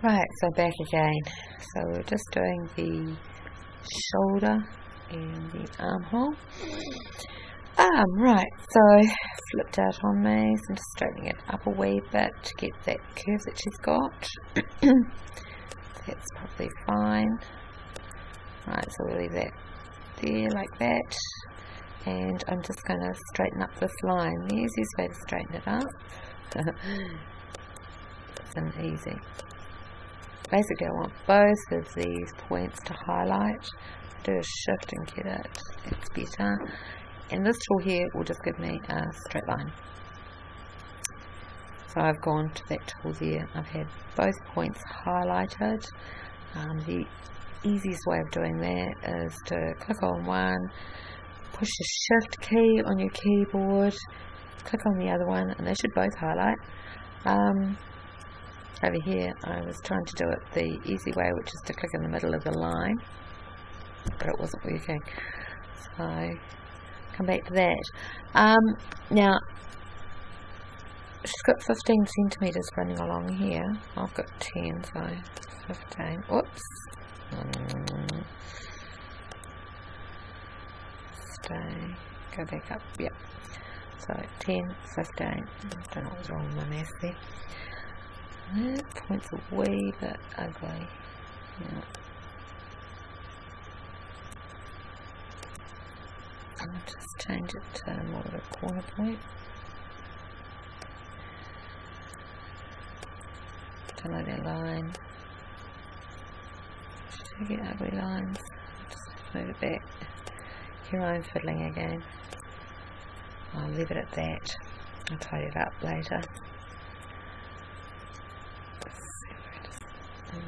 Right, so back again. So we're just doing the shoulder and the armhole. Right, so flipped out on me, so I'm just straightening it up a wee bit to get that curve that she's got. That's probably fine. Right, so we'll leave that there like that. And I'm just going to straighten up this line. The easiest way to straighten it up. It's easy. Basically, I want both of these points to highlight. Do a shift and get it. That's better. And this tool here will just give me a straight line. So I've gone to that tool there. I've had both points highlighted. The easiest way of doing that is to click on one, push the shift key on your keyboard, click on the other one, and they should both highlight. Over here I was trying to do it the easy way, which is to click in the middle of the line, but it wasn't working, so come back to that. Now she's got 15 centimetres running along here. I've got 10, so 15. Whoops. Stay. Go back up. Yep. So 10, 15. I don't know what was wrong with my math there. That point's a wee bit ugly. Yeah. I'll just change it to more of a corner point. Don't like that line. Should I get ugly lines? Just move it back. Here I'm fiddling again. I'll leave it at that. I'll tidy it up later.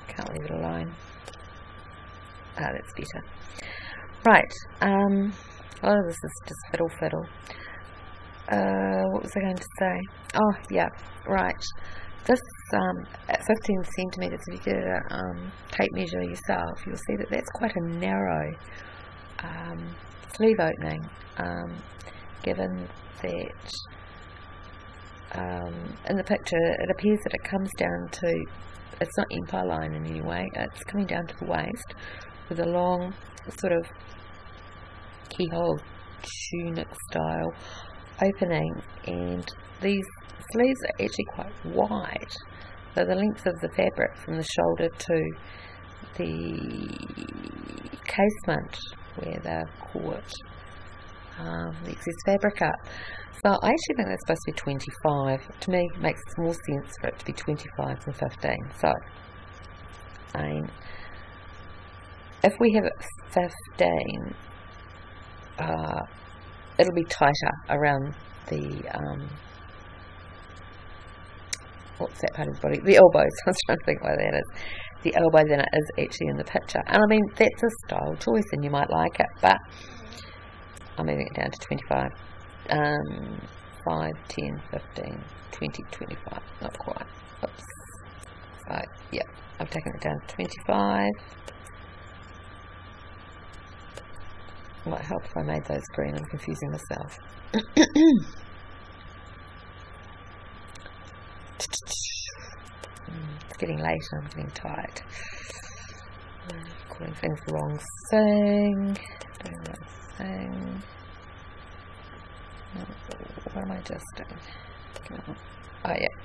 Can't leave it alone. That's better. Right. Oh, this is just fiddle. What was I going to say? Oh, yeah. Right. This at 15 centimetres, if you get a tape measure yourself, you'll see that that's quite a narrow sleeve opening. Given that in the picture, it appears that it comes down to. It's not empire line in any way, it's coming down to the waist with a long sort of keyhole tunic style opening, and these sleeves are actually quite wide, so the length of the fabric from the shoulder to the casement where they're caught the excess fabric up. So I actually think that's supposed to be 25. To me, it makes more sense for it to be 25 than 15. So, if we have it 15, it'll be tighter around the, what's that part of the body? The elbows. I was trying to think what that is. The elbow than it is actually in the picture. And I mean, that's a style choice and you might like it, but I'm moving it down to 25. 5, 10, 15, 20, 25. Not quite. Oops. So, yeah, I've taken it down to 25. Might help if I made those green. I'm confusing myself. It's getting later. I'm getting tired. Calling things the wrong thing. Doing the wrong thing. What am I just doing? Oh, yeah.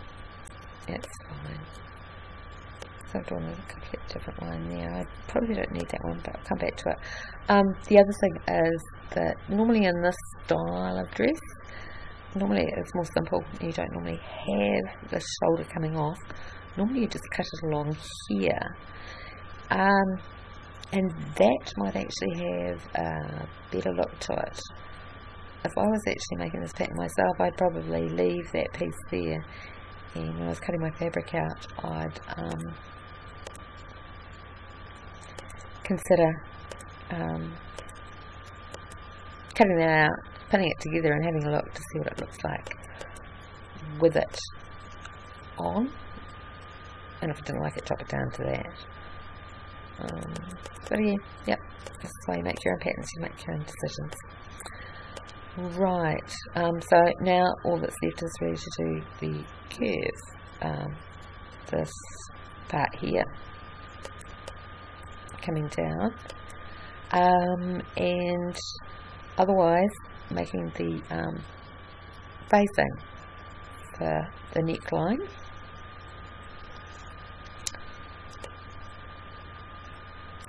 It's fine. So I've drawn a complete different line there. I probably don't need that one, but I'll come back to it. The other thing is that normally in this style of dress, normally it's more simple. You don't normally have the shoulder coming off. Normally you just cut it along here. And that might actually have a better look to it. If I was actually making this pattern myself, I'd probably leave that piece there, and when I was cutting my fabric out, I'd consider cutting that out, putting it together and having a look to see what it looks like with it on, and if I didn't like it, chop it down to that. But again, yep, this is why you make your own patterns, you make your own decisions. Right, so now all that's left is ready to do the curve. This part here coming down, and otherwise making the facing for the neckline.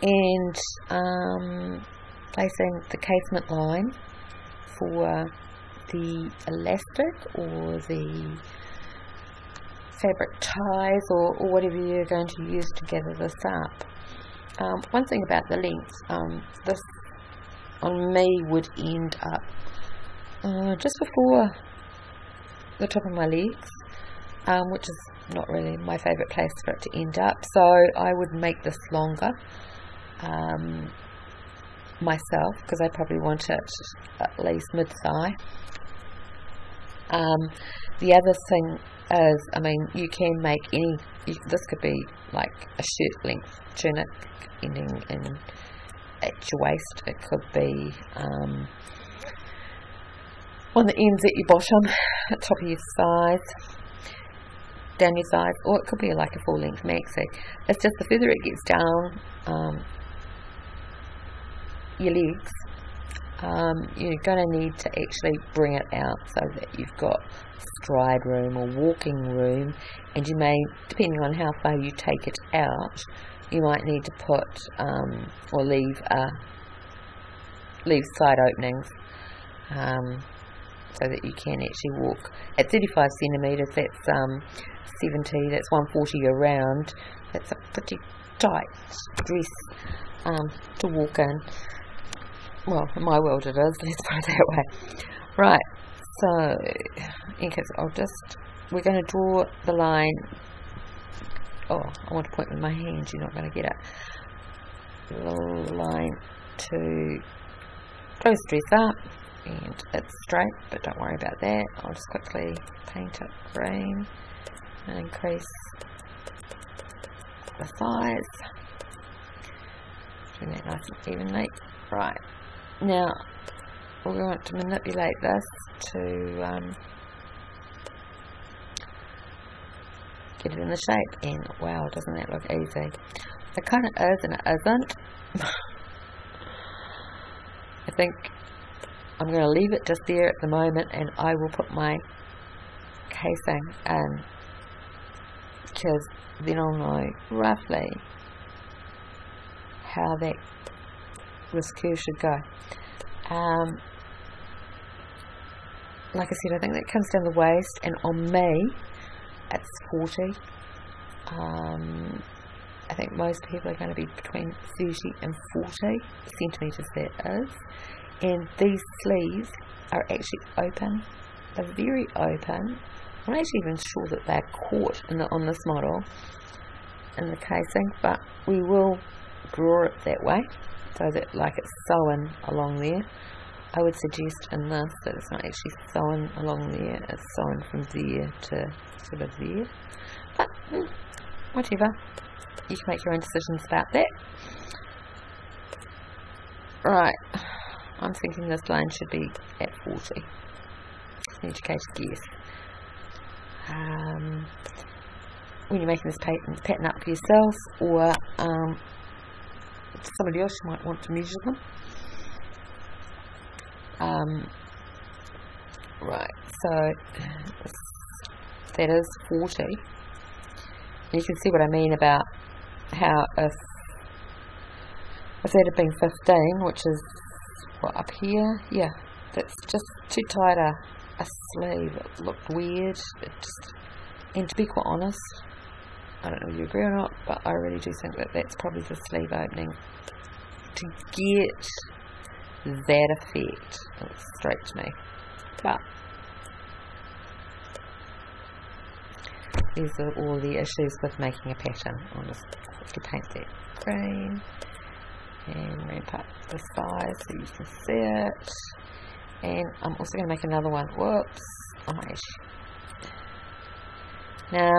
And placing the casement line for the elastic or the fabric ties or whatever you're going to use to gather this up. One thing about the length, this on me would end up just before the top of my legs, which is not really my favourite place for it to end up, so I would make this longer myself, because I probably want it at least mid-thigh. The other thing is, I mean, you can make this could be like a shirt length tunic ending at your waist. It could be one that ends at your bottom, at top of your thighs, down your thighs, or it could be like a full length maxi. It's just the further it gets down your legs, you're going to need to actually bring it out so that you've got stride room or walking room, and you may, depending on how far you take it out, you might need to put or leave side openings so that you can actually walk. At 35 centimetres, that's 70, that's 140 around. That's a pretty tight dress to walk in. Well, in my world it is, let's put it that way. Right, so in case we're going to draw the line. Oh, I want to point with my hand, you're not going to get it. The line to close the dress up, and it's straight, but don't worry about that. I'll just quickly paint it green and increase the size, doing that nice and evenly. Right, now we're going to manipulate this to get it in the shape, and wow, doesn't that look easy? It kind of is and it isn't. I think I'm going to leave it just there at the moment, and I will put my casing in, because then I'll know roughly how this curve should go. Like I said, I think that comes down the waist, and on me it's 40. I think most people are going to be between 30 and 40 centimetres, that is. And these sleeves are actually open. They're very open. I'm not actually even sure that they're caught on this model in the casing, but we will draw it that way so that like it's sewn along there. I would suggest in this that it's not actually sewn along there, it's sewn from there to sort of there. But whatever, you can make your own decisions about that. Right, I'm thinking this line should be at 40. Educated guess. When you're making this pattern up for yourself, or somebody else, you might want to measure them. Right, so that is 40. And you can see what I mean about how if that had been 15, which is what, up here, yeah, that's just too tight a sleeve. It looked weird. And to be quite honest, I don't know if you agree or not, but I really do think that that's probably the sleeve opening to get that effect. It looks straight to me. But these are all the issues with making a pattern. I'll just quickly paint that green and ramp up the size so you can see it. And I'm also going to make another one. Whoops. Oh my gosh. Now,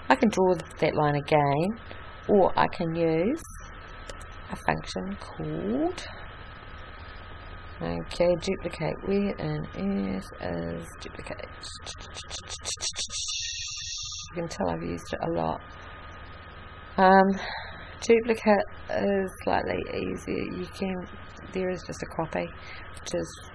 I can draw that line again, or I can use a function called, duplicate. Where in earth is duplicate? You can tell I've used it a lot. Duplicate is slightly easier. There is just a copy, which is